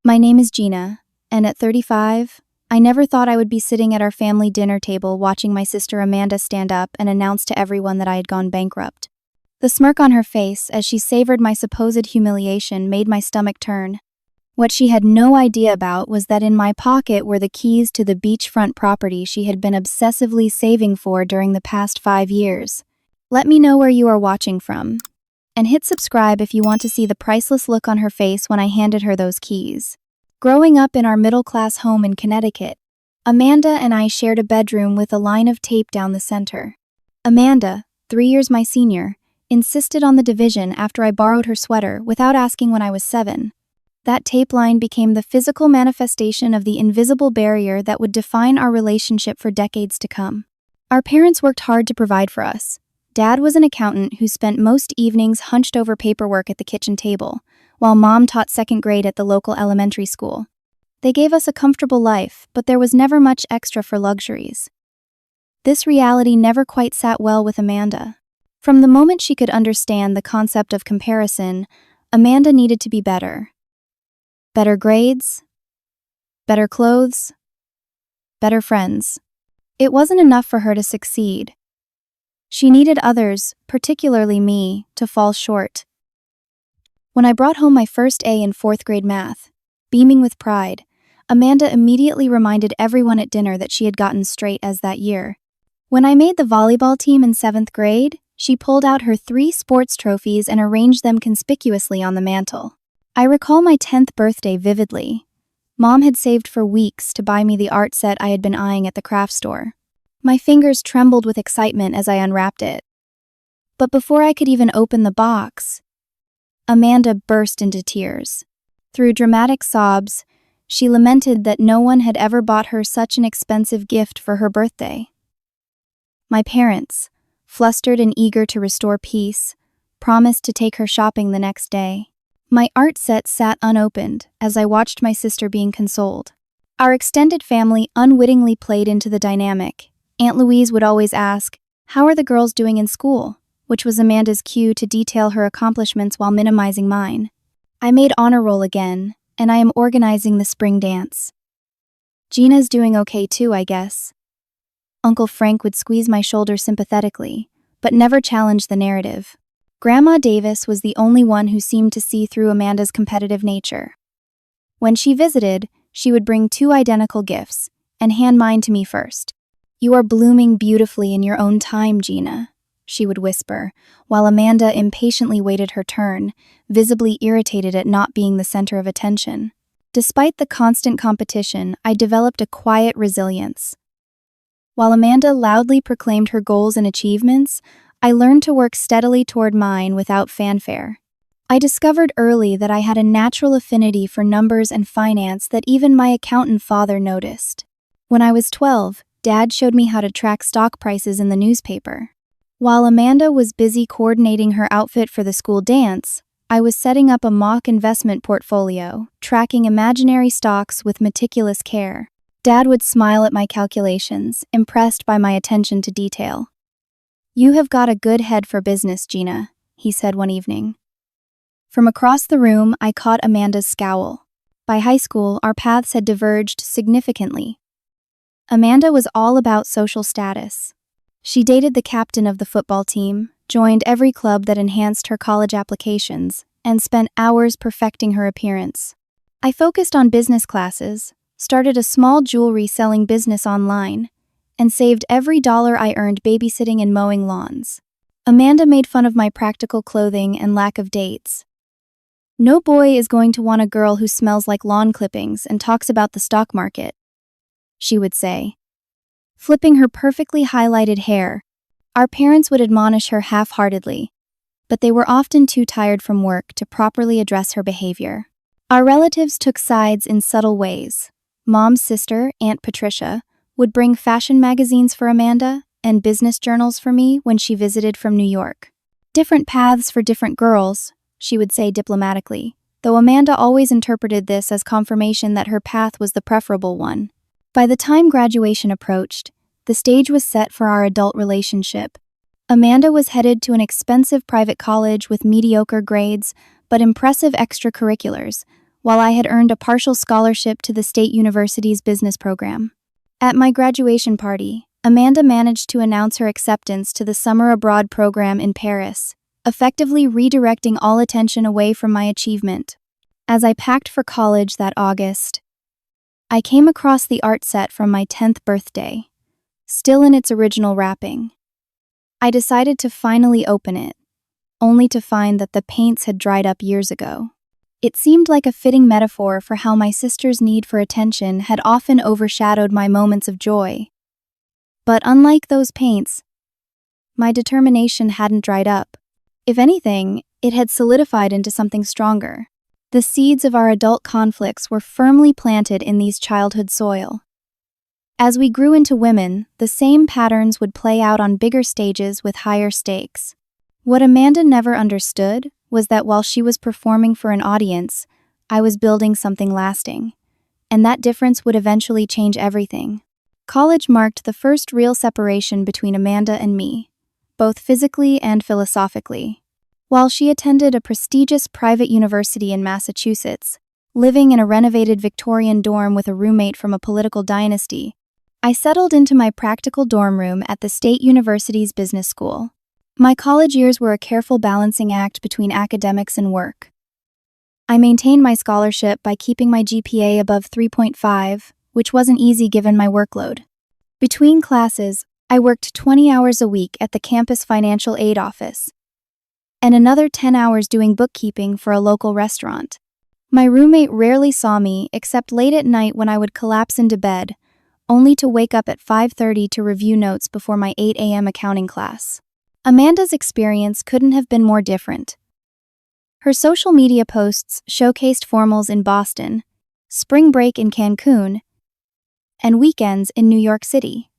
My name is Gina, and at 35, I never thought I would be sitting at our family dinner table watching my sister Amanda stand up and announce to everyone that I had gone bankrupt. The smirk on her face as she savored my supposed humiliation made my stomach turn. What she had no idea about was that in my pocket were the keys to the beachfront property she had been obsessively saving for during the past 5 years. Let me know where you are watching from. And hit subscribe if you want to see the priceless look on her face when I handed her those keys. Growing up in our middle-class home in Connecticut, Amanda and I shared a bedroom with a line of tape down the center. Amanda, 3 years my senior, insisted on the division after I borrowed her sweater without asking when I was 7. That tape line became the physical manifestation of the invisible barrier that would define our relationship for decades to come. Our parents worked hard to provide for us. Dad was an accountant who spent most evenings hunched over paperwork at the kitchen table, while Mom taught 2nd grade at the local elementary school. They gave us a comfortable life, but there was never much extra for luxuries. This reality never quite sat well with Amanda. From the moment she could understand the concept of comparison, Amanda needed to be better. Better grades, better clothes, better friends. It wasn't enough for her to succeed. She needed others, particularly me, to fall short. When I brought home my first A in 4th grade math, beaming with pride, Amanda immediately reminded everyone at dinner that she had gotten straight A's that year. When I made the volleyball team in 7th grade, she pulled out her 3 sports trophies and arranged them conspicuously on the mantel. I recall my 10th birthday vividly. Mom had saved for weeks to buy me the art set I had been eyeing at the craft store. My fingers trembled with excitement as I unwrapped it. But before I could even open the box, Amanda burst into tears. Through dramatic sobs, she lamented that no one had ever bought her such an expensive gift for her birthday. My parents, flustered and eager to restore peace, promised to take her shopping the next day. My art set sat unopened as I watched my sister being consoled. Our extended family unwittingly played into the dynamic. Aunt Louise would always ask, "How are the girls doing in school?" which was Amanda's cue to detail her accomplishments while minimizing mine. I made honor roll again, and I am organizing the spring dance. Gina's doing okay too, I guess. Uncle Frank would squeeze my shoulder sympathetically, but never challenge the narrative. Grandma Davis was the only one who seemed to see through Amanda's competitive nature. When she visited, she would bring 2 identical gifts, and hand mine to me first. "You are blooming beautifully in your own time, Gina," she would whisper, while Amanda impatiently waited her turn, visibly irritated at not being the center of attention. Despite the constant competition, I developed a quiet resilience. While Amanda loudly proclaimed her goals and achievements, I learned to work steadily toward mine without fanfare. I discovered early that I had a natural affinity for numbers and finance that even my accountant father noticed. When I was 12, Dad showed me how to track stock prices in the newspaper. While Amanda was busy coordinating her outfit for the school dance, I was setting up a mock investment portfolio, tracking imaginary stocks with meticulous care. Dad would smile at my calculations, impressed by my attention to detail. "You have got a good head for business, Gina," he said one evening. From across the room, I caught Amanda's scowl. By high school, our paths had diverged significantly. Amanda was all about social status. She dated the captain of the football team, joined every club that enhanced her college applications, and spent hours perfecting her appearance. I focused on business classes, started a small jewelry selling business online, and saved every dollar I earned babysitting and mowing lawns. Amanda made fun of my practical clothing and lack of dates. "No boy is going to want a girl who smells like lawn clippings and talks about the stock market," she would say. Flipping her perfectly highlighted hair, our parents would admonish her half-heartedly, but they were often too tired from work to properly address her behavior. Our relatives took sides in subtle ways. Mom's sister, Aunt Patricia, would bring fashion magazines for Amanda and business journals for me when she visited from New York. "Different paths for different girls," she would say diplomatically, though Amanda always interpreted this as confirmation that her path was the preferable one. By the time graduation approached, the stage was set for our adult relationship. Amanda was headed to an expensive private college with mediocre grades but impressive extracurriculars, while I had earned a partial scholarship to the state university's business program. At my graduation party, Amanda managed to announce her acceptance to the summer abroad program in Paris, effectively redirecting all attention away from my achievement. As I packed for college that August, I came across the art set from my 10th birthday, still in its original wrapping. I decided to finally open it, only to find that the paints had dried up years ago. It seemed like a fitting metaphor for how my sister's need for attention had often overshadowed my moments of joy. But unlike those paints, my determination hadn't dried up. If anything, it had solidified into something stronger. The seeds of our adult conflicts were firmly planted in these childhood soil. As we grew into women, the same patterns would play out on bigger stages with higher stakes. What Amanda never understood was that while she was performing for an audience, I was building something lasting. And that difference would eventually change everything. College marked the first real separation between Amanda and me, both physically and philosophically. While she attended a prestigious private university in Massachusetts, living in a renovated Victorian dorm with a roommate from a political dynasty, I settled into my practical dorm room at the State University's business school. My college years were a careful balancing act between academics and work. I maintained my scholarship by keeping my GPA above 3.5, which wasn't easy given my workload. Between classes, I worked 20 hours a week at the campus financial aid office, and another 10 hours doing bookkeeping for a local restaurant. My roommate rarely saw me except late at night when I would collapse into bed, only to wake up at 5:30 to review notes before my 8 a.m. accounting class. Amanda's experience couldn't have been more different. Her social media posts showcased formals in Boston, spring break in Cancun, and weekends in New York City.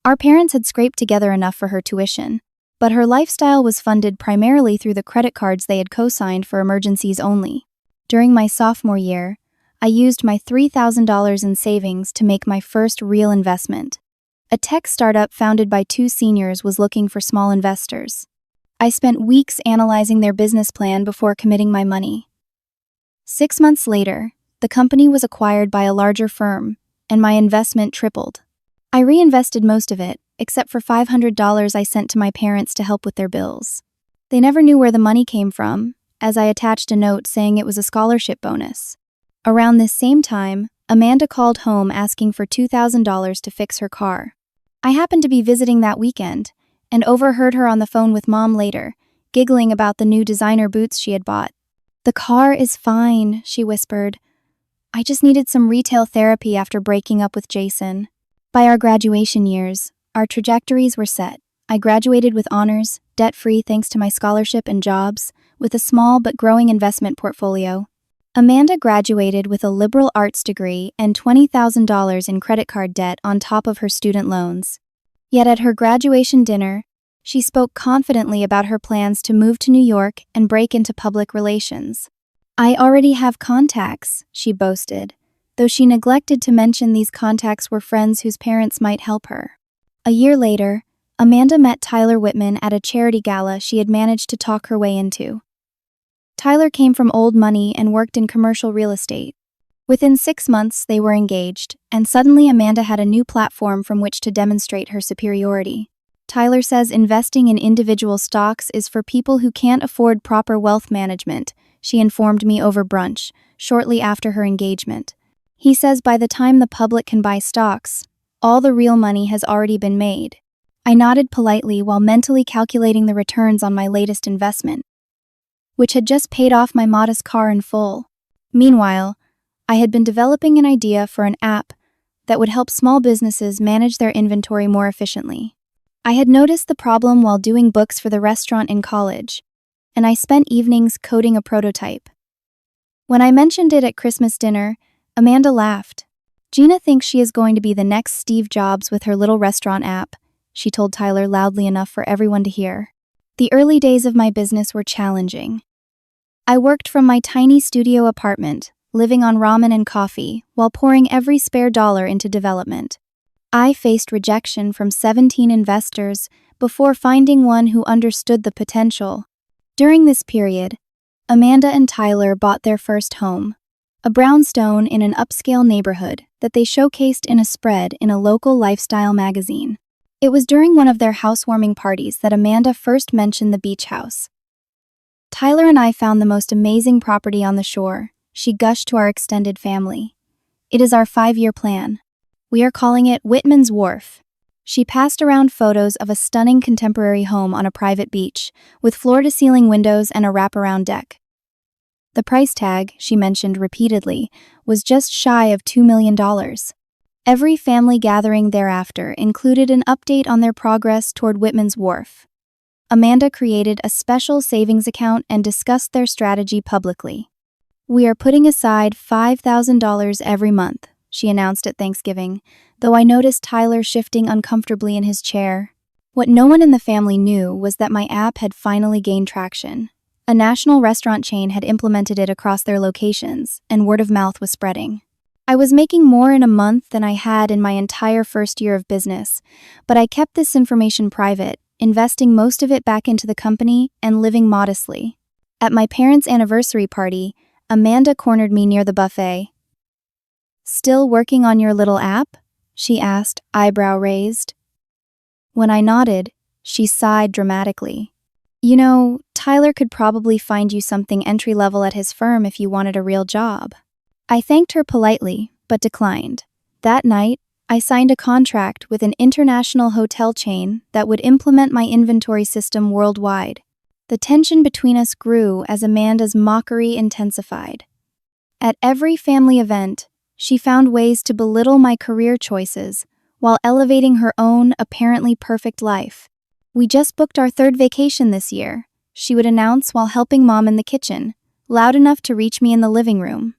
Our parents had scraped together enough for her tuition, but her lifestyle was funded primarily through the credit cards they had co-signed for emergencies only. During my sophomore year, I used my $3,000 in savings to make my first real investment. A tech startup founded by two seniors was looking for small investors. I spent weeks analyzing their business plan before committing my money. 6 months later, the company was acquired by a larger firm, and my investment tripled. I reinvested most of it, except for $500 I sent to my parents to help with their bills. They never knew where the money came from, as I attached a note saying it was a scholarship bonus. Around this same time, Amanda called home asking for $2,000 to fix her car. I happened to be visiting that weekend, and overheard her on the phone with Mom later, giggling about the new designer boots she had bought. "The car is fine," she whispered. "I just needed some retail therapy after breaking up with Jason." By our graduation years, our trajectories were set. I graduated with honors, debt-free thanks to my scholarship and jobs, with a small but growing investment portfolio. Amanda graduated with a liberal arts degree and $20,000 in credit card debt on top of her student loans. Yet at her graduation dinner, she spoke confidently about her plans to move to New York and break into public relations. "I already have contacts," she boasted, though she neglected to mention these contacts were friends whose parents might help her. A year later, Amanda met Tyler Whitman at a charity gala she had managed to talk her way into. Tyler came from old money and worked in commercial real estate. Within 6 months, they were engaged, and suddenly Amanda had a new platform from which to demonstrate her superiority. Tyler says investing in individual stocks is for people who can't afford proper wealth management, she informed me over brunch, shortly after her engagement. He says by the time the public can buy stocks, all the real money has already been made. I nodded politely while mentally calculating the returns on my latest investment, which had just paid off my modest car in full. Meanwhile, I had been developing an idea for an app that would help small businesses manage their inventory more efficiently. I had noticed the problem while doing books for the restaurant in college, and I spent evenings coding a prototype. When I mentioned it at Christmas dinner, Amanda laughed. "Gina thinks she is going to be the next Steve Jobs with her little restaurant app," she told Tyler loudly enough for everyone to hear. The early days of my business were challenging. I worked from my tiny studio apartment, living on ramen and coffee, while pouring every spare dollar into development. I faced rejection from 17 investors before finding one who understood the potential. During this period, Amanda and Tyler bought their first home. a brownstone in an upscale neighborhood that they showcased in a spread in a local lifestyle magazine. It was during one of their housewarming parties that Amanda first mentioned the beach house. "Tyler and I found the most amazing property on the shore," she gushed to our extended family. "It is our 5-year plan. We are calling it Whitman's Wharf." She passed around photos of a stunning contemporary home on a private beach, with floor-to-ceiling windows and a wraparound deck. The price tag, she mentioned repeatedly, was just shy of $2 million. Every family gathering thereafter included an update on their progress toward Whitman's Wharf. Amanda created a special savings account and discussed their strategy publicly. "We are putting aside $5,000 every month," she announced at Thanksgiving, though I noticed Tyler shifting uncomfortably in his chair. What no one in the family knew was that my app had finally gained traction. A national restaurant chain had implemented it across their locations, and word of mouth was spreading. I was making more in a month than I had in my entire first year of business, but I kept this information private, investing most of it back into the company and living modestly. At my parents' anniversary party, Amanda cornered me near the buffet. "Still working on your little app?" she asked, eyebrow raised. When I nodded, she sighed dramatically. "You know, Tyler could probably find you something entry-level at his firm if you wanted a real job." I thanked her politely, but declined. That night, I signed a contract with an international hotel chain that would implement my inventory system worldwide. The tension between us grew as Amanda's mockery intensified. At every family event, she found ways to belittle my career choices while elevating her own apparently perfect life. "We just booked our 3rd vacation this year," she would announce while helping Mom in the kitchen, loud enough to reach me in the living room.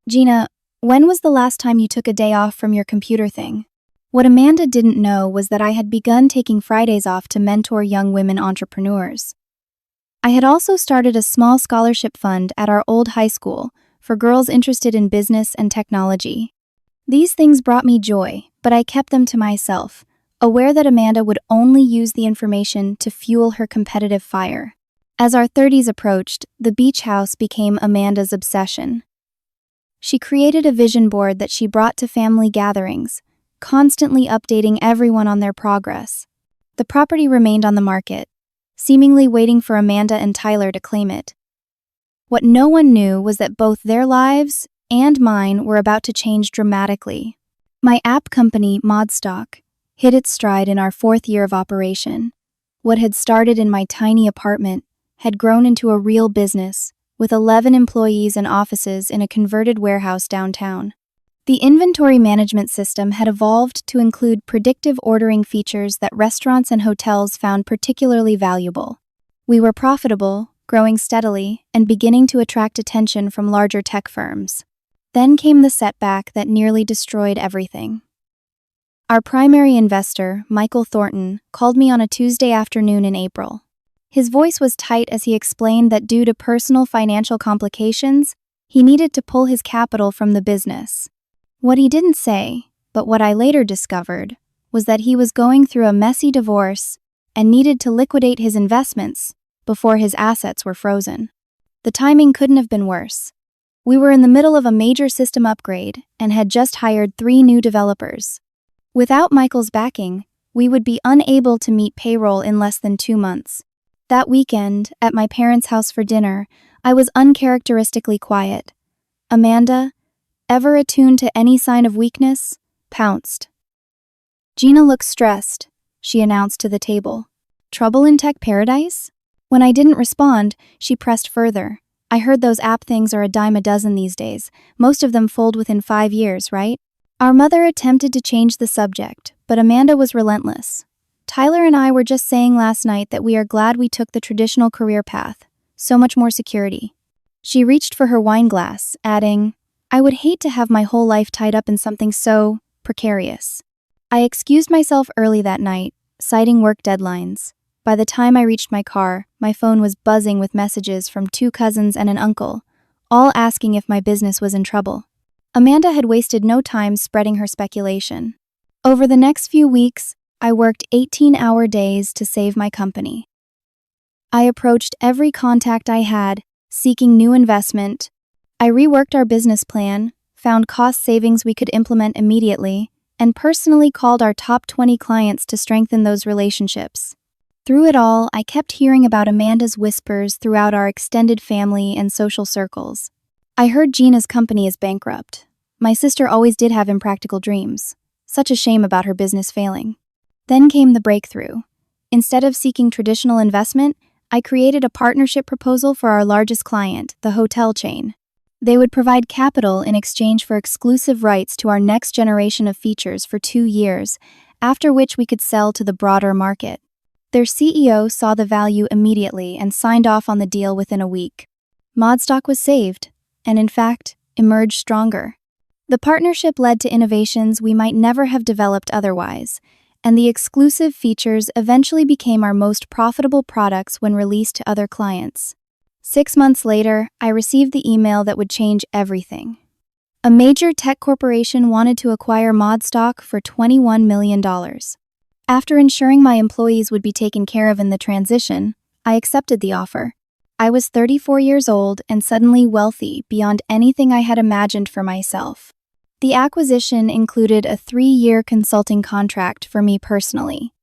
"Gina, when was the last time you took a day off from your computer thing?" What Amanda didn't know was that I had begun taking Fridays off to mentor young women entrepreneurs. I had also started a small scholarship fund at our old high school for girls interested in business and technology. These things brought me joy, but I kept them to myself, aware that Amanda would only use the information to fuel her competitive fire. As our 30s approached, the beach house became Amanda's obsession. She created a vision board that she brought to family gatherings, constantly updating everyone on their progress. The property remained on the market, seemingly waiting for Amanda and Tyler to claim it. What no one knew was that both their lives and mine were about to change dramatically. My app company, Modstock, hit its stride in our 4th year of operation. What had started in my tiny apartment had grown into a real business, with 11 employees and offices in a converted warehouse downtown. The inventory management system had evolved to include predictive ordering features that restaurants and hotels found particularly valuable. We were profitable, growing steadily, and beginning to attract attention from larger tech firms. Then came the setback that nearly destroyed everything. Our primary investor, Michael Thornton, called me on a Tuesday afternoon in April. His voice was tight as he explained that due to personal financial complications, he needed to pull his capital from the business. What he didn't say, but what I later discovered, was that he was going through a messy divorce and needed to liquidate his investments before his assets were frozen. The timing couldn't have been worse. We were in the middle of a major system upgrade and had just hired 3 new developers. Without Michael's backing, we would be unable to meet payroll in less than 2 months. That weekend, at my parents' house for dinner, I was uncharacteristically quiet. Amanda, ever attuned to any sign of weakness, pounced. "Gina looks stressed," she announced to the table. "Trouble in tech paradise?" When I didn't respond, she pressed further. "I heard those app things are a dime a dozen these days. Most of them fold within 5 years, right?" Our mother attempted to change the subject, but Amanda was relentless. "Tyler and I were just saying last night that we are glad we took the traditional career path. So much more security." She reached for her wine glass, adding, "I would hate to have my whole life tied up in something so precarious." I excused myself early that night, citing work deadlines. By the time I reached my car, my phone was buzzing with messages from 2 cousins and an uncle, all asking if my business was in trouble. Amanda had wasted no time spreading her speculation. Over the next few weeks, I worked 18-hour days to save my company. I approached every contact I had, seeking new investment. I reworked our business plan, found cost savings we could implement immediately, and personally called our top 20 clients to strengthen those relationships. Through it all, I kept hearing about Amanda's whispers throughout our extended family and social circles. I heard Gina's company is bankrupt. My sister always did have impractical dreams. Such a shame about her business failing. Then came the breakthrough. Instead of seeking traditional investment, I created a partnership proposal for our largest client, the hotel chain. They would provide capital in exchange for exclusive rights to our next generation of features for 2 years, after which we could sell to the broader market. Their CEO saw the value immediately and signed off on the deal within a week. Modstock was saved, and in fact, emerged stronger. The partnership led to innovations we might never have developed otherwise, and the exclusive features eventually became our most profitable products when released to other clients. 6 months later, I received the email that would change everything. A major tech corporation wanted to acquire Modstock for $21 million. After ensuring my employees would be taken care of in the transition, I accepted the offer. I was 34 years old and suddenly wealthy beyond anything I had imagined for myself. The acquisition included a 3-year consulting contract for me personally,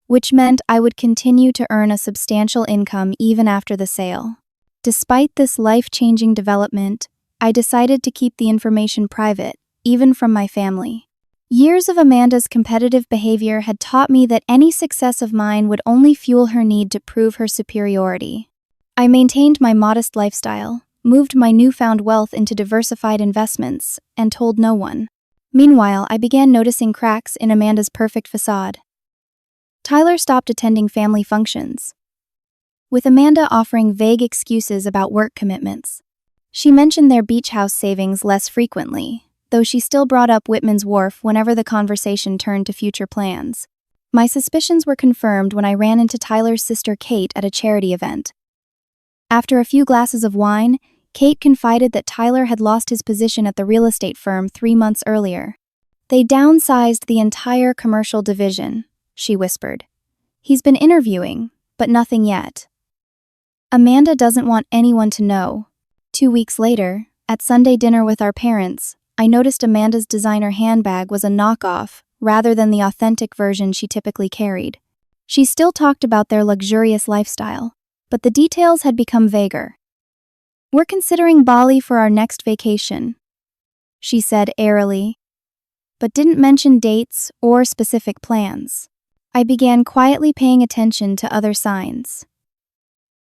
which meant I would continue to earn a substantial income even after the sale. Despite this life-changing development, I decided to keep the information private, even from my family. Years of Amanda's competitive behavior had taught me that any success of mine would only fuel her need to prove her superiority. I maintained my modest lifestyle, moved my newfound wealth into diversified investments, and told no one. Meanwhile, I began noticing cracks in Amanda's perfect facade. Tyler stopped attending family functions, with Amanda offering vague excuses about work commitments. She mentioned their beach house savings less frequently, though she still brought up Whitman's Wharf whenever the conversation turned to future plans. My suspicions were confirmed when I ran into Tyler's sister Kate at a charity event. After a few glasses of wine, Kate confided that Tyler had lost his position at the real estate firm 3 months earlier. They downsized the entire commercial division, she whispered. He's been interviewing, but nothing yet. Amanda doesn't want anyone to know. 2 weeks later, at Sunday dinner with our parents, I noticed Amanda's designer handbag was a knockoff rather than the authentic version she typically carried. She still talked about their luxurious lifestyle, but the details had become vaguer. "We're considering Bali for our next vacation," she said airily, but didn't mention dates or specific plans. I began quietly paying attention to other signs.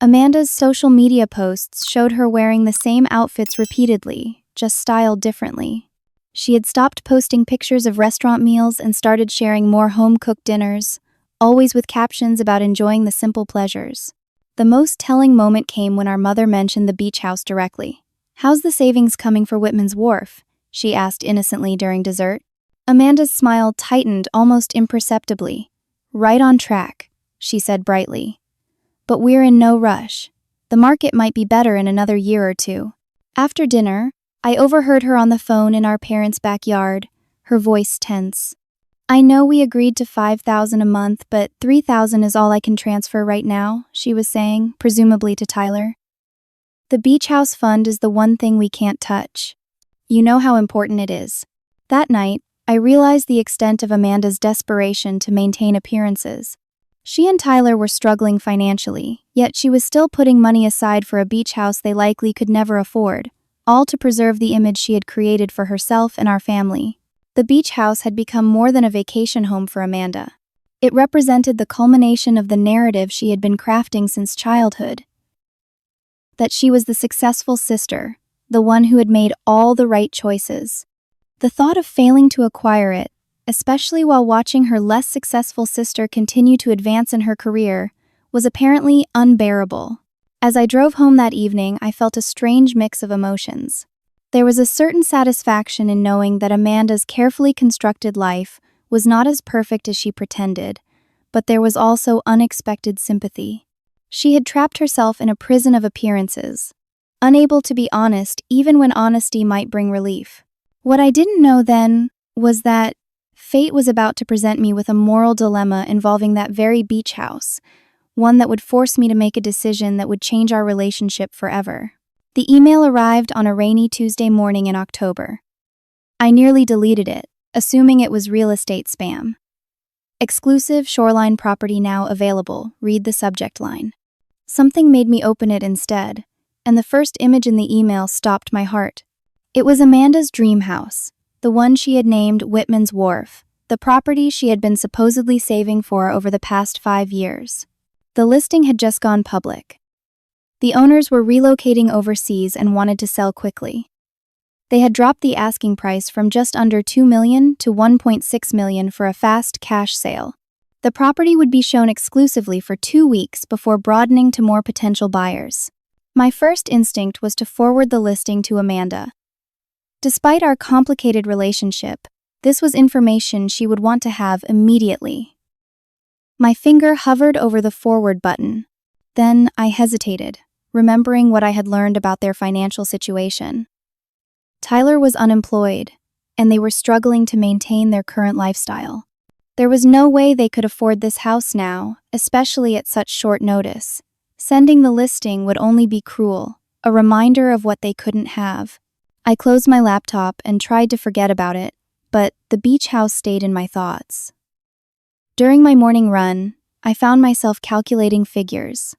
Amanda's social media posts showed her wearing the same outfits repeatedly, just styled differently. She had stopped posting pictures of restaurant meals and started sharing more home-cooked dinners, always with captions about enjoying the simple pleasures. The most telling moment came when our mother mentioned the beach house directly. "How's the savings coming for Whitman's Wharf?" she asked innocently during dessert. Amanda's smile tightened almost imperceptibly. "Right on track," she said brightly. "But we're in no rush. The market might be better in another year or 2. After dinner, I overheard her on the phone in our parents' backyard, her voice tense. "I know we agreed to $5,000 a month, but $3,000 is all I can transfer right now," she was saying, presumably to Tyler. "The beach house fund is the one thing we can't touch. You know how important it is." That night, I realized the extent of Amanda's desperation to maintain appearances. She and Tyler were struggling financially, yet she was still putting money aside for a beach house they likely could never afford, all to preserve the image she had created for herself and our family. The beach house had become more than a vacation home for Amanda. It represented the culmination of the narrative she had been crafting since childhood. That she was the successful sister, the one who had made all the right choices. The thought of failing to acquire it, especially while watching her less successful sister continue to advance in her career, was apparently unbearable. As I drove home that evening, I felt a strange mix of emotions. There was a certain satisfaction in knowing that Amanda's carefully constructed life was not as perfect as she pretended, but there was also unexpected sympathy. She had trapped herself in a prison of appearances, unable to be honest even when honesty might bring relief. What I didn't know then was that fate was about to present me with a moral dilemma involving that very beach house, one that would force me to make a decision that would change our relationship forever. The email arrived on a rainy Tuesday morning in October. I nearly deleted it, assuming it was real estate spam. Exclusive shoreline property now available, read the subject line. Something made me open it instead, and the first image in the email stopped my heart. It was Amanda's dream house, the one she had named Whitman's Wharf, the property she had been supposedly saving for over the past 5 years. The listing had just gone public. The owners were relocating overseas and wanted to sell quickly. They had dropped the asking price from just under $2 million to $1.6 million for a fast cash sale. The property would be shown exclusively for 2 weeks before broadening to more potential buyers. My first instinct was to forward the listing to Amanda. Despite our complicated relationship, this was information she would want to have immediately. My finger hovered over the forward button. Then I hesitated, remembering what I had learned about their financial situation. Tyler was unemployed, and they were struggling to maintain their current lifestyle. There was no way they could afford this house now, especially at such short notice. Sending the listing would only be cruel, a reminder of what they couldn't have. I closed my laptop and tried to forget about it, but the beach house stayed in my thoughts. During my morning run, I found myself calculating figures.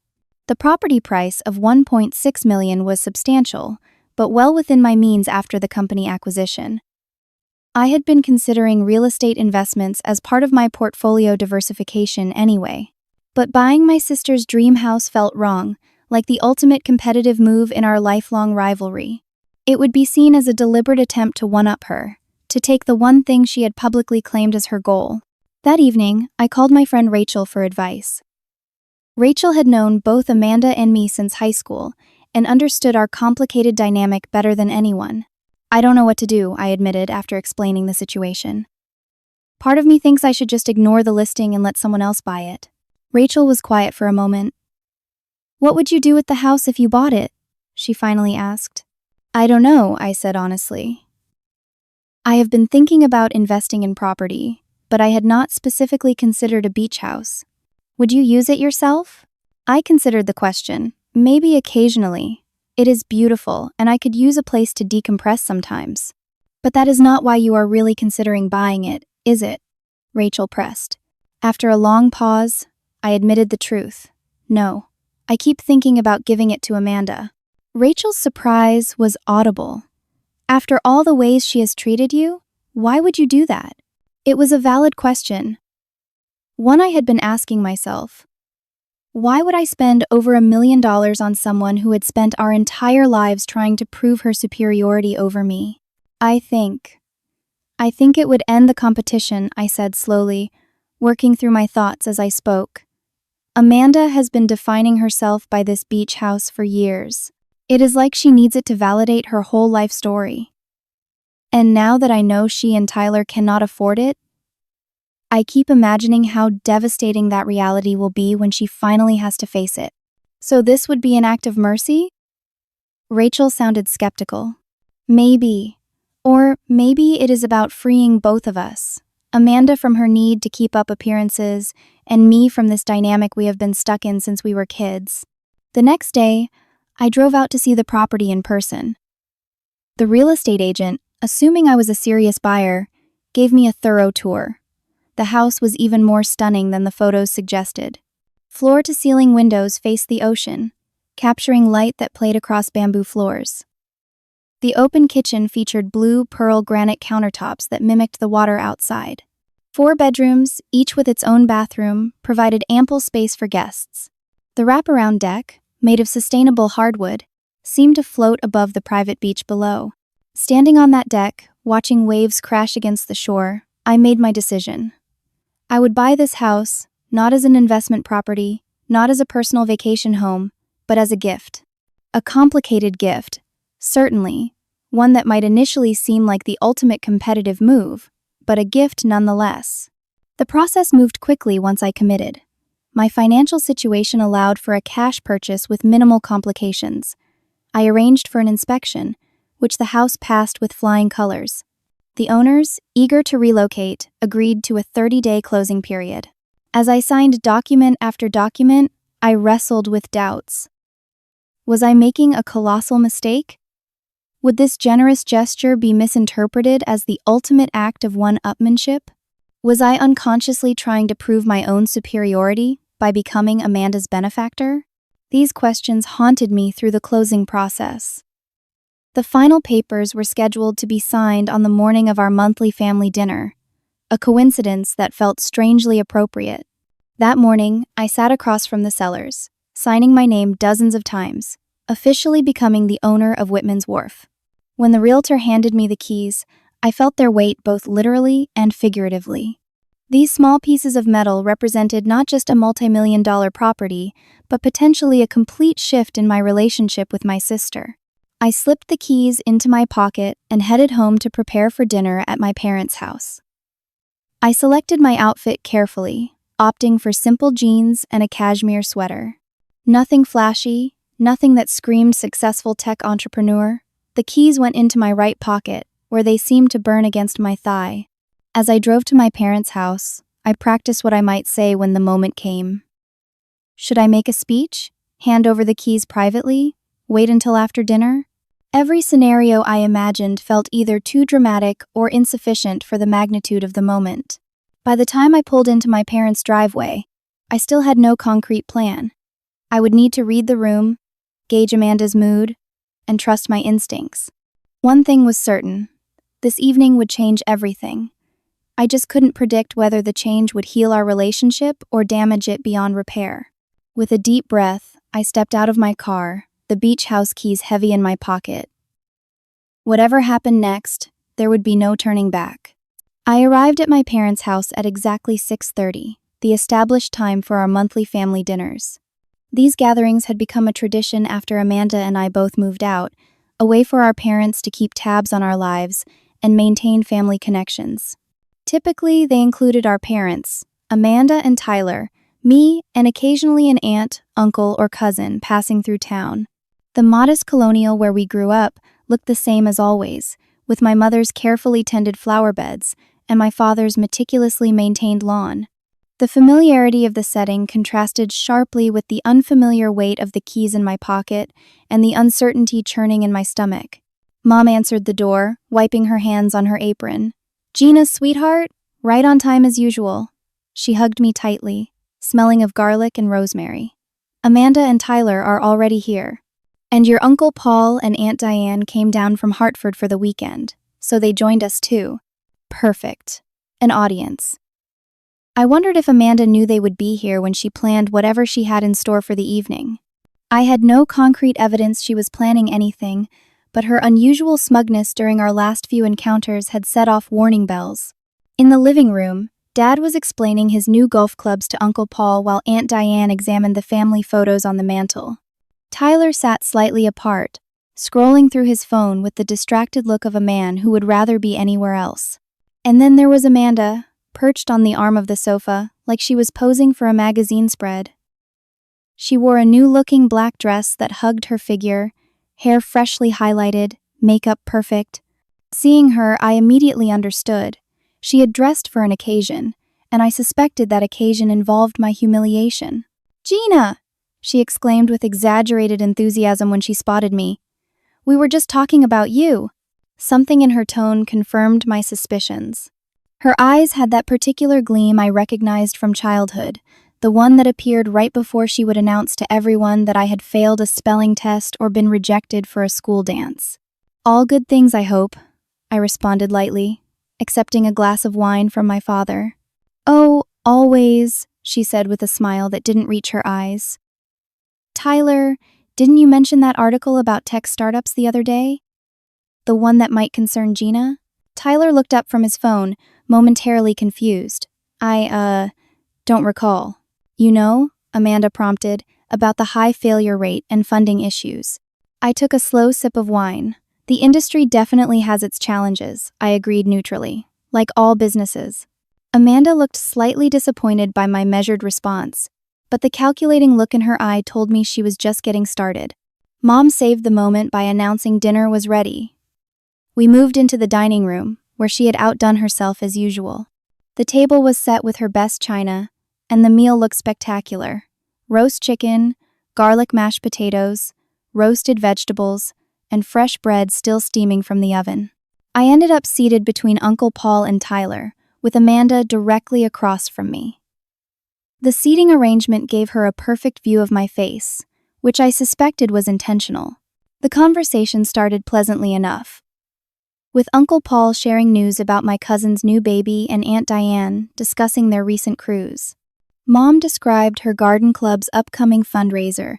The property price of $1.6 million was substantial, but well within my means after the company acquisition. I had been considering real estate investments as part of my portfolio diversification anyway. But buying my sister's dream house felt wrong, like the ultimate competitive move in our lifelong rivalry. It would be seen as a deliberate attempt to one-up her, to take the one thing she had publicly claimed as her goal. That evening, I called my friend Rachel for advice. Rachel had known both Amanda and me since high school and understood our complicated dynamic better than anyone. I don't know what to do, I admitted after explaining the situation. Part of me thinks I should just ignore the listing and let someone else buy it. Rachel was quiet for a moment. What would you do with the house if you bought it? She finally asked. I don't know, I said honestly. I have been thinking about investing in property, but I had not specifically considered a beach house. Would you use it yourself? I considered the question, maybe occasionally. It is beautiful, and I could use a place to decompress sometimes. But that is not why you are really considering buying it, is it? Rachel pressed. After a long pause, I admitted the truth. No, I keep thinking about giving it to Amanda. Rachel's surprise was audible. After all the ways she has treated you, why would you do that? It was a valid question. One I had been asking myself. Why would I spend over $1 million on someone who had spent our entire lives trying to prove her superiority over me? I think it would end the competition, I said slowly, working through my thoughts as I spoke. Amanda has been defining herself by this beach house for years. It is like she needs it to validate her whole life story. And now that I know she and Tyler cannot afford it, I keep imagining how devastating that reality will be when she finally has to face it. So this would be an act of mercy? Rachel sounded skeptical. Maybe. Or maybe it is about freeing both of us. Amanda from her need to keep up appearances, and me from this dynamic we have been stuck in since we were kids. The next day, I drove out to see the property in person. The real estate agent, assuming I was a serious buyer, gave me a thorough tour. The house was even more stunning than the photos suggested. Floor-to-ceiling windows faced the ocean, capturing light that played across bamboo floors. The open kitchen featured blue pearl granite countertops that mimicked the water outside. 4 bedrooms, each with its own bathroom, provided ample space for guests. The wraparound deck, made of sustainable hardwood, seemed to float above the private beach below. Standing on that deck, watching waves crash against the shore, I made my decision. I would buy this house, not as an investment property, not as a personal vacation home, but as a gift. A complicated gift, certainly, one that might initially seem like the ultimate competitive move, but a gift nonetheless. The process moved quickly once I committed. My financial situation allowed for a cash purchase with minimal complications. I arranged for an inspection, which the house passed with flying colors. The owners, eager to relocate, agreed to a 30-day closing period. As I signed document after document, I wrestled with doubts. Was I making a colossal mistake? Would this generous gesture be misinterpreted as the ultimate act of one-upmanship? Was I unconsciously trying to prove my own superiority by becoming Amanda's benefactor? These questions haunted me through the closing process. The final papers were scheduled to be signed on the morning of our monthly family dinner, a coincidence that felt strangely appropriate. That morning, I sat across from the sellers, signing my name dozens of times, officially becoming the owner of Whitman's Wharf. When the realtor handed me the keys, I felt their weight both literally and figuratively. These small pieces of metal represented not just a multi-million-dollar property, but potentially a complete shift in my relationship with my sister. I slipped the keys into my pocket and headed home to prepare for dinner at my parents' house. I selected my outfit carefully, opting for simple jeans and a cashmere sweater. Nothing flashy, nothing that screamed successful tech entrepreneur. The keys went into my right pocket, where they seemed to burn against my thigh. As I drove to my parents' house, I practiced what I might say when the moment came. Should I make a speech? Hand over the keys privately? Wait until after dinner? Every scenario I imagined felt either too dramatic or insufficient for the magnitude of the moment. By the time I pulled into my parents' driveway, I still had no concrete plan. I would need to read the room, gauge Amanda's mood, and trust my instincts. One thing was certain: this evening would change everything. I just couldn't predict whether the change would heal our relationship or damage it beyond repair. With a deep breath, I stepped out of my car, the beach house keys heavy in my pocket. Whatever happened next, there would be no turning back. I arrived at my parents' house at exactly 6:30, the established time for our monthly family dinners. These gatherings had become a tradition after Amanda and I both moved out, a way for our parents to keep tabs on our lives and maintain family connections. Typically, they included our parents, Amanda and Tyler, me, and occasionally an aunt, uncle, or cousin passing through town. The modest colonial where we grew up looked the same as always, with my mother's carefully tended flower beds and my father's meticulously maintained lawn. The familiarity of the setting contrasted sharply with the unfamiliar weight of the keys in my pocket and the uncertainty churning in my stomach. Mom answered the door, wiping her hands on her apron. "Gina, sweetheart, right on time as usual." She hugged me tightly, smelling of garlic and rosemary. "Amanda and Tyler are already here. And your Uncle Paul and Aunt Diane came down from Hartford for the weekend, so they joined us too." Perfect. An audience. I wondered if Amanda knew they would be here when she planned whatever she had in store for the evening. I had no concrete evidence she was planning anything, but her unusual smugness during our last few encounters had set off warning bells. In the living room, Dad was explaining his new golf clubs to Uncle Paul while Aunt Diane examined the family photos on the mantel. Tyler sat slightly apart, scrolling through his phone with the distracted look of a man who would rather be anywhere else. And then there was Amanda, perched on the arm of the sofa, like she was posing for a magazine spread. She wore a new-looking black dress that hugged her figure, hair freshly highlighted, makeup perfect. Seeing her, I immediately understood. She had dressed for an occasion, and I suspected that occasion involved my humiliation. "Gina!" she exclaimed with exaggerated enthusiasm when she spotted me. "We were just talking about you." Something in her tone confirmed my suspicions. Her eyes had that particular gleam I recognized from childhood, the one that appeared right before she would announce to everyone that I had failed a spelling test or been rejected for a school dance. "All good things, I hope," I responded lightly, accepting a glass of wine from my father. "Oh, always," she said with a smile that didn't reach her eyes. "Tyler, didn't you mention that article about tech startups the other day? The one that might concern Gina?" Tyler looked up from his phone, momentarily confused. I don't recall." "You know," Amanda prompted, "about the high failure rate and funding issues." I took a slow sip of wine. "The industry definitely has its challenges," I agreed neutrally. "Like all businesses." Amanda looked slightly disappointed by my measured response, but the calculating look in her eye told me she was just getting started. Mom saved the moment by announcing dinner was ready. We moved into the dining room, where she had outdone herself as usual. The table was set with her best china, and the meal looked spectacular. Roast chicken, garlic mashed potatoes, roasted vegetables, and fresh bread still steaming from the oven. I ended up seated between Uncle Paul and Tyler, with Amanda directly across from me. The seating arrangement gave her a perfect view of my face, which I suspected was intentional. The conversation started pleasantly enough, with Uncle Paul sharing news about my cousin's new baby and Aunt Diane discussing their recent cruise. Mom described her garden club's upcoming fundraiser,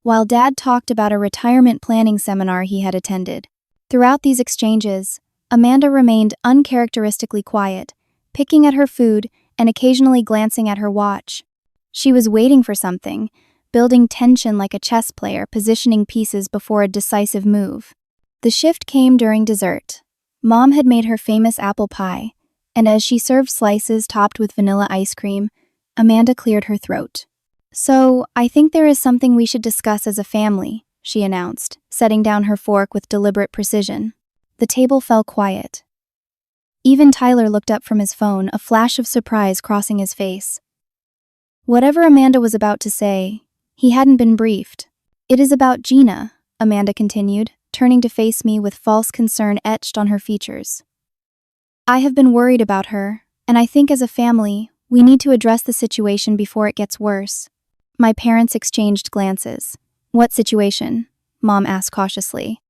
while Dad talked about a retirement planning seminar he had attended. Throughout these exchanges, Amanda remained uncharacteristically quiet, picking at her food and occasionally glancing at her watch. She was waiting for something, building tension like a chess player positioning pieces before a decisive move. The shift came during dessert. Mom had made her famous apple pie, and as she served slices topped with vanilla ice cream, Amanda cleared her throat. "So, I think there is something we should discuss as a family," she announced, setting down her fork with deliberate precision. The table fell quiet. Even Tyler looked up from his phone, a flash of surprise crossing his face. Whatever Amanda was about to say, he hadn't been briefed. "It is about Gina," Amanda continued, turning to face me with false concern etched on her features. "I have been worried about her, and I think as a family, we need to address the situation before it gets worse." My parents exchanged glances. "What situation?" Mom asked cautiously.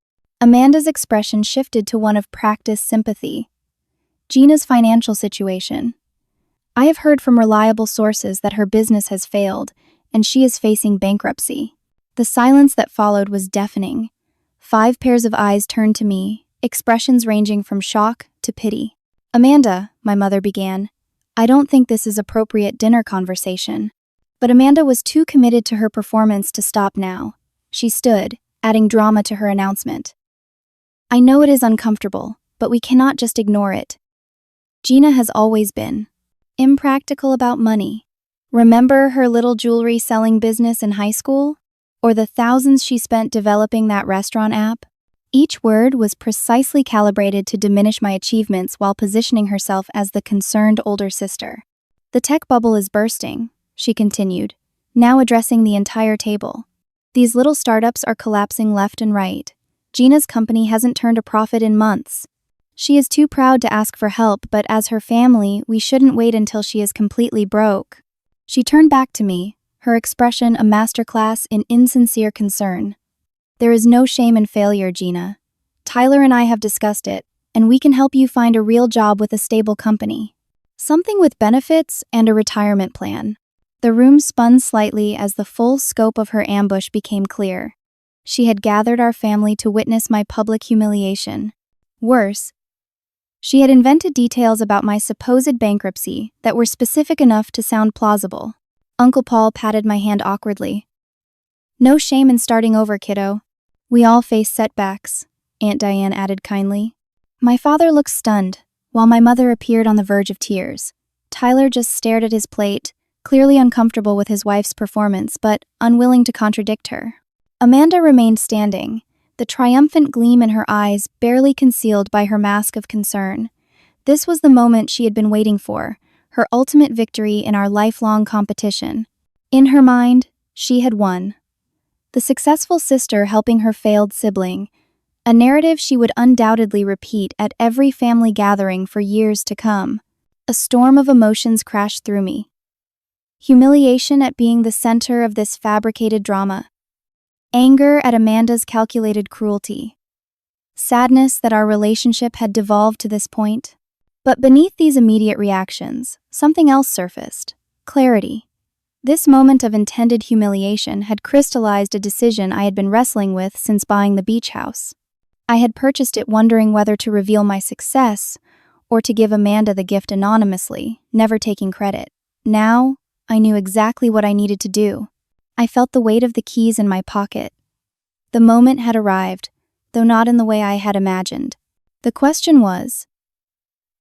Amanda's expression shifted to one of practiced sympathy. "Gina's financial situation. I have heard from reliable sources that her business has failed, and she is facing bankruptcy." The silence that followed was deafening. 5 pairs of eyes turned to me, expressions ranging from shock to pity. "Amanda," my mother began, "I don't think this is appropriate dinner conversation." But Amanda was too committed to her performance to stop now. She stood, adding drama to her announcement. "I know it is uncomfortable, but we cannot just ignore it. Gina has always been impractical about money. Remember her little jewelry selling business in high school? Or the thousands she spent developing that restaurant app?" Each word was precisely calibrated to diminish my achievements while positioning herself as the concerned older sister. "The tech bubble is bursting," she continued, now addressing the entire table. "These little startups are collapsing left and right. Gina's company hasn't turned a profit in months. She is too proud to ask for help, but as her family, we shouldn't wait until she is completely broke." She turned back to me, her expression a masterclass in insincere concern. "There is no shame in failure, Gina. Tyler and I have discussed it, and we can help you find a real job with a stable company. Something with benefits and a retirement plan." The room spun slightly as the full scope of her ambush became clear. She had gathered our family to witness my public humiliation. Worse, she had invented details about my supposed bankruptcy that were specific enough to sound plausible. Uncle Paul patted my hand awkwardly. "No shame in starting over, kiddo. We all face setbacks," Aunt Diane added kindly. My father looked stunned, while my mother appeared on the verge of tears. Tyler just stared at his plate, clearly uncomfortable with his wife's performance, but unwilling to contradict her. Amanda remained standing, the triumphant gleam in her eyes barely concealed by her mask of concern. This was the moment she had been waiting for, her ultimate victory in our lifelong competition. In her mind, she had won. The successful sister helping her failed sibling, a narrative she would undoubtedly repeat at every family gathering for years to come. A storm of emotions crashed through me. Humiliation at being the center of this fabricated drama. Anger at Amanda's calculated cruelty. Sadness that our relationship had devolved to this point. But beneath these immediate reactions, something else surfaced. Clarity. This moment of intended humiliation had crystallized a decision I had been wrestling with since buying the beach house. I had purchased it wondering whether to reveal my success or to give Amanda the gift anonymously, never taking credit. Now, I knew exactly what I needed to do. I felt the weight of the keys in my pocket. The moment had arrived, though not in the way I had imagined. The question was,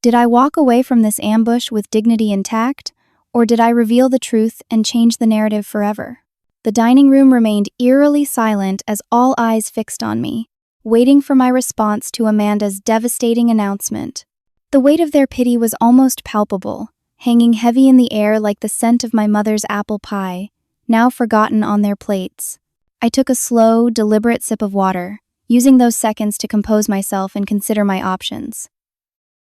did I walk away from this ambush with dignity intact, or did I reveal the truth and change the narrative forever? The dining room remained eerily silent as all eyes fixed on me, waiting for my response to Amanda's devastating announcement. The weight of their pity was almost palpable, hanging heavy in the air like the scent of my mother's apple pie, now forgotten on their plates. I took a slow, deliberate sip of water, using those seconds to compose myself and consider my options.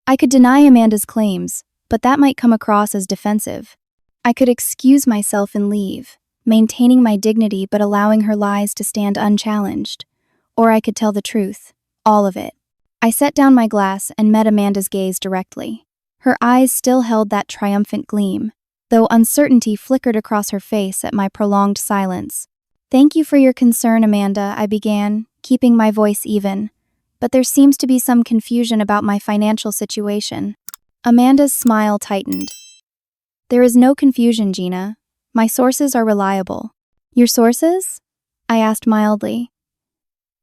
I could deny Amanda's claims, but that might come across as defensive. I could excuse myself and leave, maintaining my dignity but allowing her lies to stand unchallenged. Or I could tell the truth, all of it. I set down my glass and met Amanda's gaze directly. Her eyes still held that triumphant gleam, though uncertainty flickered across her face at my prolonged silence. "Thank you for your concern, Amanda," I began, keeping my voice even. "But there seems to be some confusion about my financial situation." Amanda's smile tightened. "There is no confusion, Gina. My sources are reliable." "Your sources?" I asked mildly.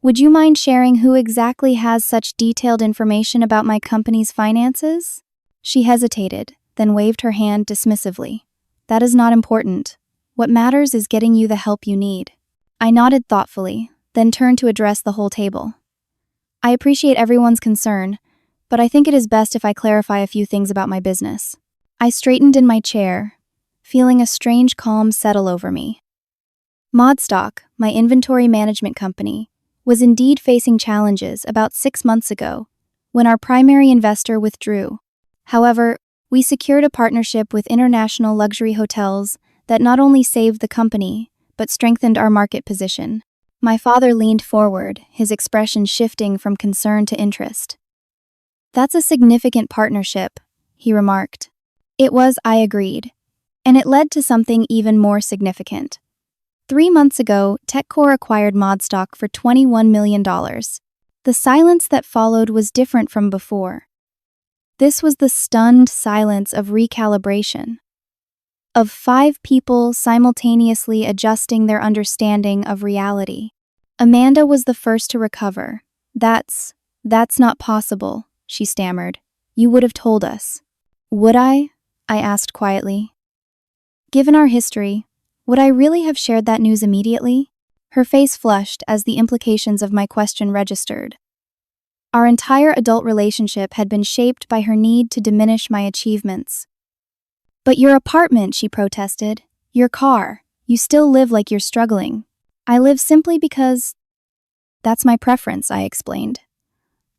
"Would you mind sharing who exactly has such detailed information about my company's finances?" She hesitated, then waved her hand dismissively. "That is not important. What matters is getting you the help you need." I nodded thoughtfully, then turned to address the whole table. "I appreciate everyone's concern, but I think it is best if I clarify a few things about my business." I straightened in my chair, feeling a strange calm settle over me. Modstock, my inventory management company, was indeed facing challenges about 6 months ago, when our primary investor withdrew. However, we secured a partnership with international luxury hotels that not only saved the company, but strengthened our market position. My father leaned forward, his expression shifting from concern to interest. "That's a significant partnership," he remarked. It was, I agreed. And it led to something even more significant. 3 months ago, TechCore acquired Modstock for $21 million. The silence that followed was different from before. This was the stunned silence of recalibration. Of 5 people simultaneously adjusting their understanding of reality. Amanda was the first to recover. That's not possible," she stammered. "You would have told us." "Would I?" I asked quietly. "Given our history, would I really have shared that news immediately?" Her face flushed as the implications of my question registered. Our entire adult relationship had been shaped by her need to diminish my achievements. "But your apartment," she protested. "Your car. You still live like you're struggling." "I live simply because that's my preference," I explained.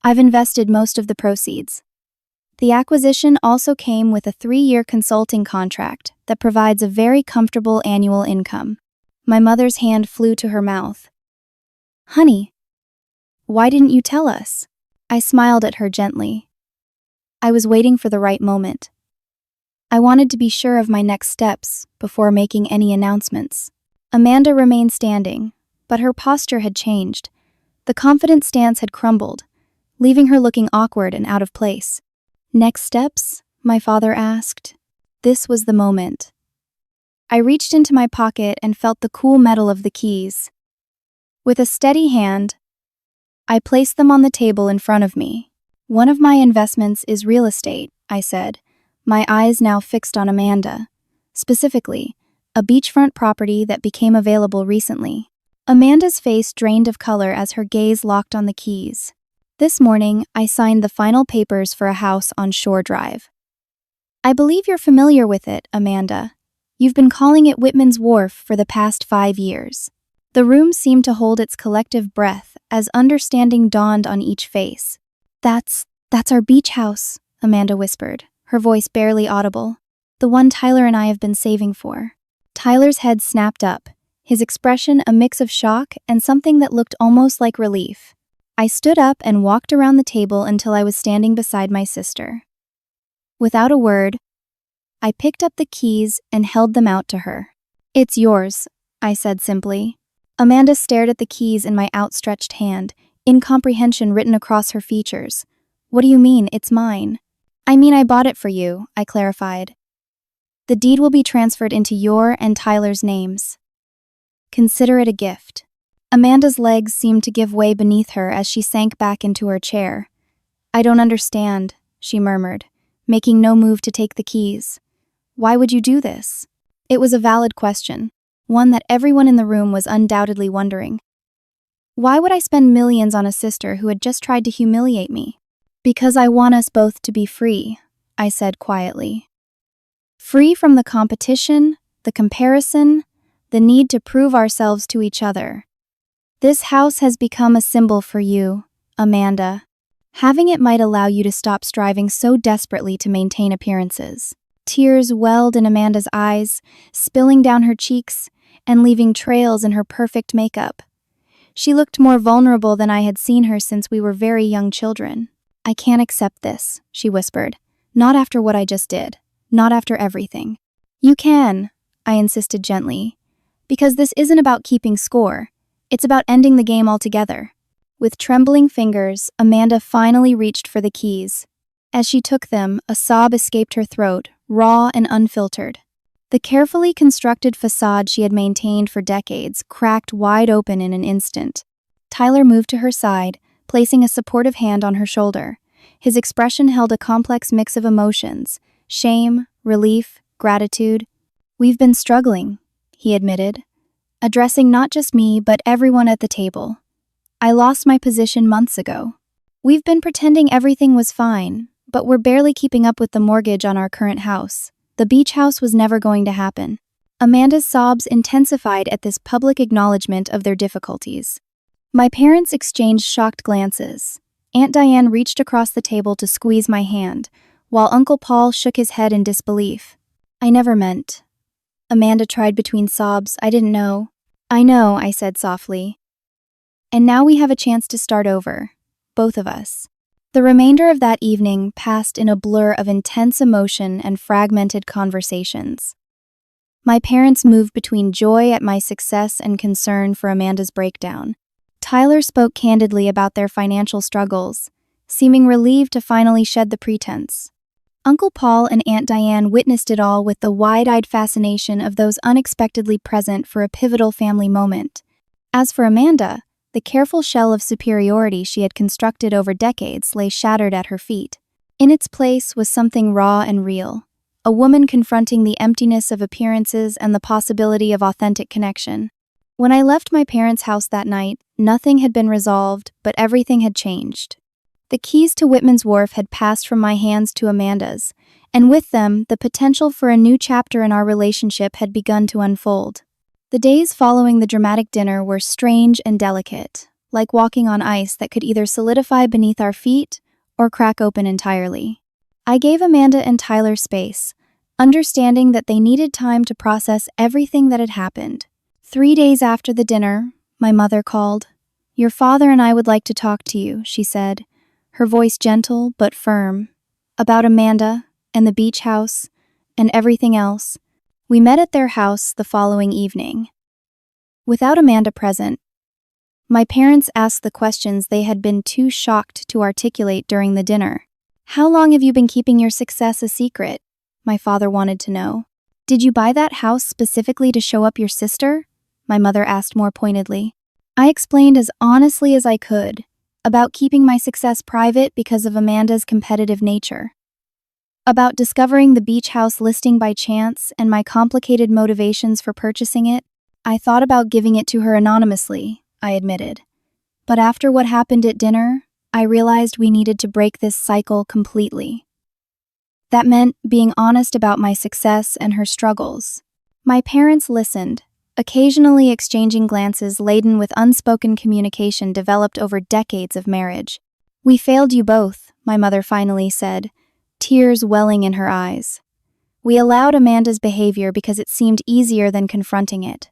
"I've invested most of the proceeds." The acquisition also came with a 3-year consulting contract that provides a very comfortable annual income. My mother's hand flew to her mouth. "Honey, why didn't you tell us?" I smiled at her gently. I was waiting for the right moment. I wanted to be sure of my next steps before making any announcements. Amanda remained standing, but her posture had changed. The confident stance had crumbled, leaving her looking awkward and out of place. "Next steps?" my father asked. This was the moment. I reached into my pocket and felt the cool metal of the keys. With a steady hand, I placed them on the table in front of me. "One of my investments is real estate," I said, my eyes now fixed on Amanda. Specifically, a beachfront property that became available recently. Amanda's face drained of color as her gaze locked on the keys. "This morning, I signed the final papers for a house on Shore Drive." "I believe you're familiar with it, Amanda. You've been calling it Whitman's Wharf for the past 5 years." The room seemed to hold its collective breath as understanding dawned on each face. That's our beach house," Amanda whispered, her voice barely audible. "The one Tyler and I have been saving for." Tyler's head snapped up, his expression a mix of shock and something that looked almost like relief. I stood up and walked around the table until I was standing beside my sister. Without a word, I picked up the keys and held them out to her. "It's yours," I said simply. Amanda stared at the keys in my outstretched hand, incomprehension written across her features. "What do you mean, it's mine?" "I mean I bought it for you," I clarified. "The deed will be transferred into your and Tyler's names. Consider it a gift." Amanda's legs seemed to give way beneath her as she sank back into her chair. "I don't understand," she murmured, making no move to take the keys. "Why would you do this?" It was a valid question, one that everyone in the room was undoubtedly wondering. Why would I spend millions on a sister who had just tried to humiliate me? "Because I want us both to be free," I said quietly. "Free from the competition, the comparison, the need to prove ourselves to each other." This house has become a symbol for you, Amanda. Having it might allow you to stop striving so desperately to maintain appearances. Tears welled in Amanda's eyes, spilling down her cheeks and leaving trails in her perfect makeup. She looked more vulnerable than I had seen her since we were very young children. I can't accept this, she whispered. Not after what I just did. Not after everything. You can, I insisted gently. Because this isn't about keeping score. It's about ending the game altogether. With trembling fingers, Amanda finally reached for the keys. As she took them, a sob escaped her throat, raw and unfiltered. The carefully constructed facade she had maintained for decades cracked wide open in an instant. Tyler moved to her side, placing a supportive hand on her shoulder. His expression held a complex mix of emotions: shame, relief, gratitude. We've been struggling, he admitted, addressing not just me but everyone at the table. I lost my position months ago. We've been pretending everything was fine, but we're barely keeping up with the mortgage on our current house. The beach house was never going to happen. Amanda's sobs intensified at this public acknowledgement of their difficulties. My parents exchanged shocked glances. Aunt Diane reached across the table to squeeze my hand, while Uncle Paul shook his head in disbelief. I never meant. Amanda tried between sobs. I didn't know. I know, I said softly. And now we have a chance to start over. Both of us. The remainder of that evening passed in a blur of intense emotion and fragmented conversations. My parents moved between joy at my success and concern for Amanda's breakdown. Tyler spoke candidly about their financial struggles, seeming relieved to finally shed the pretense. Uncle Paul and Aunt Diane witnessed it all with the wide-eyed fascination of those unexpectedly present for a pivotal family moment. As for Amanda, the careful shell of superiority she had constructed over decades lay shattered at her feet. In its place was something raw and real, a woman confronting the emptiness of appearances and the possibility of authentic connection. When I left my parents' house that night, nothing had been resolved, but everything had changed. The keys to Whitman's Wharf had passed from my hands to Amanda's, and with them, the potential for a new chapter in our relationship had begun to unfold. The days following the dramatic dinner were strange and delicate, like walking on ice that could either solidify beneath our feet or crack open entirely. I gave Amanda and Tyler space, understanding that they needed time to process everything that had happened. 3 days after the dinner, my mother called. Your father and I would like to talk to you, she said, her voice gentle but firm, about Amanda and the beach house and everything else. We met at their house the following evening. Without Amanda present, my parents asked the questions they had been too shocked to articulate during the dinner. How long have you been keeping your success a secret? My father wanted to know. Did you buy that house specifically to show up your sister? My mother asked more pointedly. I explained as honestly as I could about keeping my success private because of Amanda's competitive nature. About discovering the beach house listing by chance and my complicated motivations for purchasing it. I thought about giving it to her anonymously, I admitted. But after what happened at dinner, I realized we needed to break this cycle completely. That meant being honest about my success and her struggles. My parents listened, occasionally exchanging glances laden with unspoken communication developed over decades of marriage. We failed you both, my mother finally said, tears welling in her eyes. We allowed Amanda's behavior because it seemed easier than confronting it.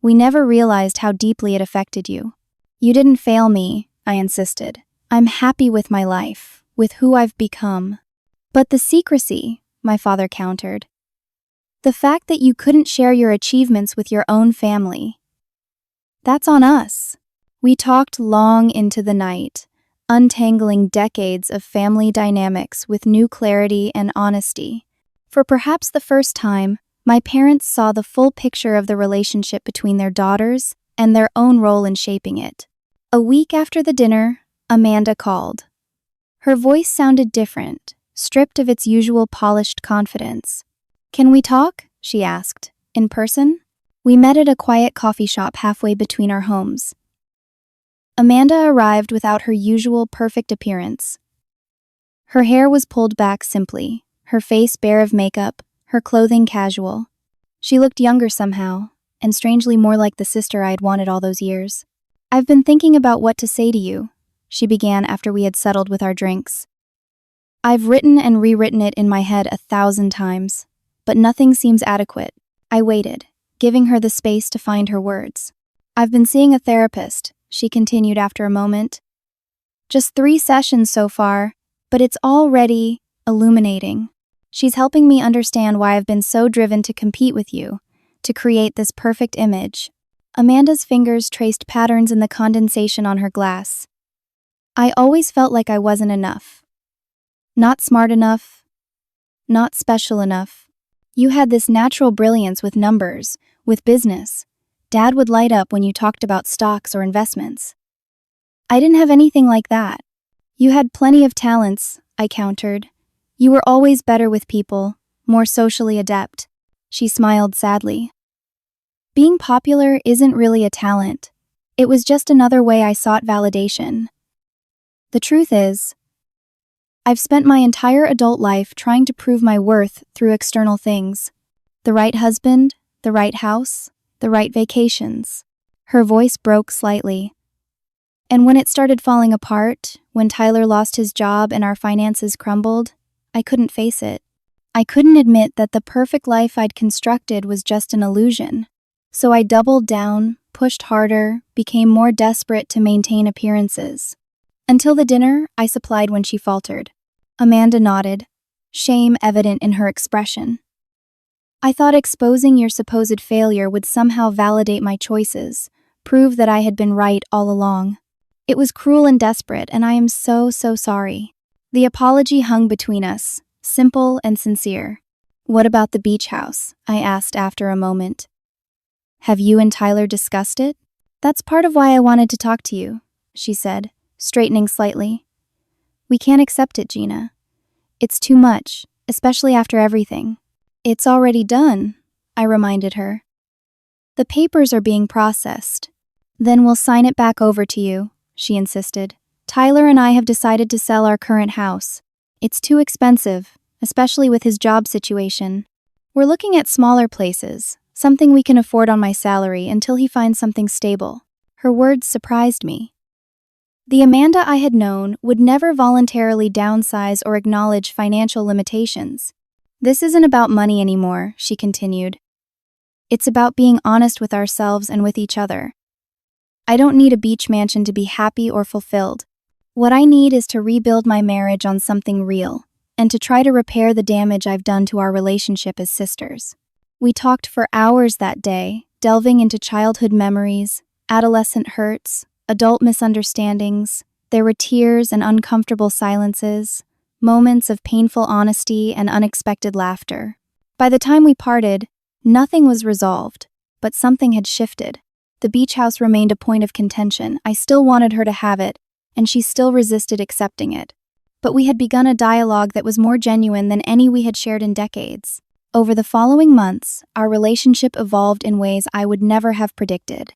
We never realized how deeply it affected you. You didn't fail me, I insisted. I'm happy with my life, with who I've become. But the secrecy, my father countered. The fact that you couldn't share your achievements with your own family. That's on us. We talked long into the night, untangling decades of family dynamics with new clarity and honesty. For perhaps the first time, my parents saw the full picture of the relationship between their daughters and their own role in shaping it. A week after the dinner, Amanda called. Her voice sounded different, stripped of its usual polished confidence. Can we talk? She asked. In person? We met at a quiet coffee shop halfway between our homes. Amanda arrived without her usual perfect appearance. Her hair was pulled back simply, her face bare of makeup, her clothing casual. She looked younger somehow, and strangely more like the sister I had wanted all those years. I've been thinking about what to say to you, she began after we had settled with our drinks. I've written and rewritten it in my head 1,000 times, but nothing seems adequate. I waited, giving her the space to find her words. I've been seeing a therapist, she continued after a moment. Just 3 sessions so far, but it's already illuminating. She's helping me understand why I've been so driven to compete with you, to create this perfect image. Amanda's fingers traced patterns in the condensation on her glass. I always felt like I wasn't enough. Not smart enough. Not special enough. You had this natural brilliance with numbers, with business. Dad would light up when you talked about stocks or investments. I didn't have anything like that. You had plenty of talents, I countered. You were always better with people, more socially adept. She smiled sadly. Being popular isn't really a talent. It was just another way I sought validation. The truth is, I've spent my entire adult life trying to prove my worth through external things. The right husband, the right house, the right vacations. Her voice broke slightly. And when it started falling apart, when Tyler lost his job and our finances crumbled, I couldn't face it. I couldn't admit that the perfect life I'd constructed was just an illusion. So I doubled down, pushed harder, became more desperate to maintain appearances. Until the dinner, I supplied when she faltered. Amanda nodded, shame evident in her expression. I thought exposing your supposed failure would somehow validate my choices, prove that I had been right all along. It was cruel and desperate, and I am so sorry. The apology hung between us, simple and sincere. What about the beach house? I asked after a moment. Have you and Tyler discussed it? That's part of why I wanted to talk to you, she said, straightening slightly. We can't accept it, Gina. It's too much, especially after everything. It's already done, I reminded her. The papers are being processed. Then we'll sign it back over to you, she insisted. Tyler and I have decided to sell our current house. It's too expensive, especially with his job situation. We're looking at smaller places, something we can afford on my salary until he finds something stable. Her words surprised me. The Amanda I had known would never voluntarily downsize or acknowledge financial limitations. This isn't about money anymore, she continued. It's about being honest with ourselves and with each other. I don't need a beach mansion to be happy or fulfilled. What I need is to rebuild my marriage on something real, and to try to repair the damage I've done to our relationship as sisters. We talked for hours that day, delving into childhood memories, adolescent hurts, adult misunderstandings. There were tears and uncomfortable silences, moments of painful honesty and unexpected laughter. By the time we parted, nothing was resolved, but something had shifted. The beach house remained a point of contention. I still wanted her to have it, and she still resisted accepting it. But we had begun a dialogue that was more genuine than any we had shared in decades. Over the following months, our relationship evolved in ways I would never have predicted.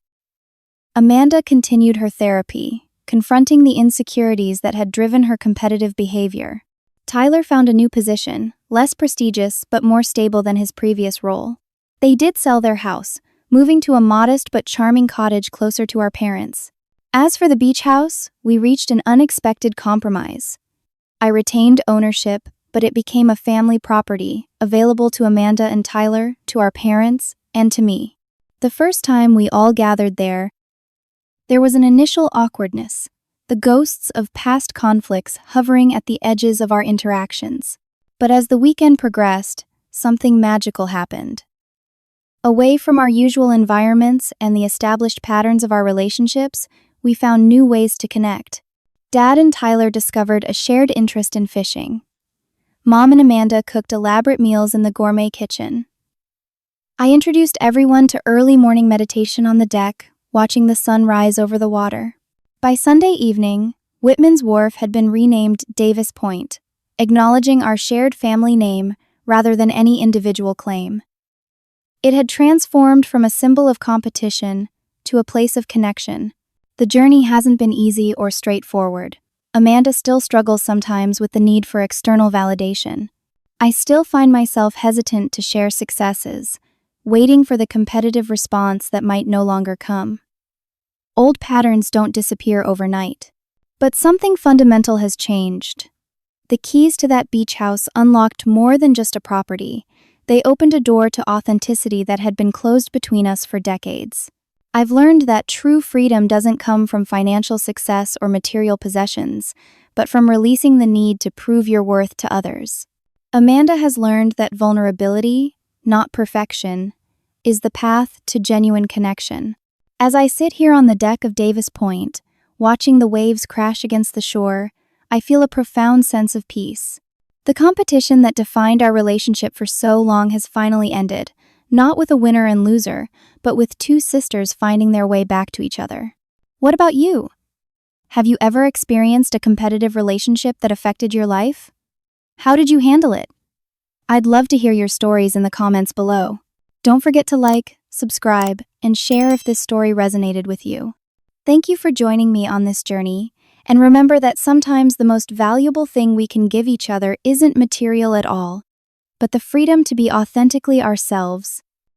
Amanda continued her therapy, confronting the insecurities that had driven her competitive behavior. Tyler found a new position, less prestigious but more stable than his previous role. They did sell their house, moving to a modest but charming cottage closer to our parents. As for the beach house, we reached an unexpected compromise. I retained ownership, but it became a family property, available to Amanda and Tyler, to our parents, and to me. The first time we all gathered there was an initial awkwardness, the ghosts of past conflicts hovering at the edges of our interactions. But as the weekend progressed, something magical happened. Away from our usual environments and the established patterns of our relationships, we found new ways to connect. Dad and Tyler discovered a shared interest in fishing. Mom and Amanda cooked elaborate meals in the gourmet kitchen. I introduced everyone to early morning meditation on the deck, watching the sun rise over the water. By Sunday evening, Whitman's Wharf had been renamed Davis Point, acknowledging our shared family name rather than any individual claim. It had transformed from a symbol of competition to a place of connection. The journey hasn't been easy or straightforward. Amanda still struggles sometimes with the need for external validation. I still find myself hesitant to share successes, waiting for the competitive response that might no longer come. Old patterns don't disappear overnight. But something fundamental has changed. The keys to that beach house unlocked more than just a property. They opened a door to authenticity that had been closed between us for decades. I've learned that true freedom doesn't come from financial success or material possessions, but from releasing the need to prove your worth to others. Amanda has learned that vulnerability, not perfection, is the path to genuine connection. As I sit here on the deck of Davis Point, watching the waves crash against the shore, I feel a profound sense of peace. The competition that defined our relationship for so long has finally ended, not with a winner and loser, but with two sisters finding their way back to each other. What about you? Have you ever experienced a competitive relationship that affected your life? How did you handle it? I'd love to hear your stories in the comments below. Don't forget to like, subscribe, and share if this story resonated with you. Thank you for joining me on this journey, and remember that sometimes the most valuable thing we can give each other isn't material at all, but the freedom to be authentically ourselves,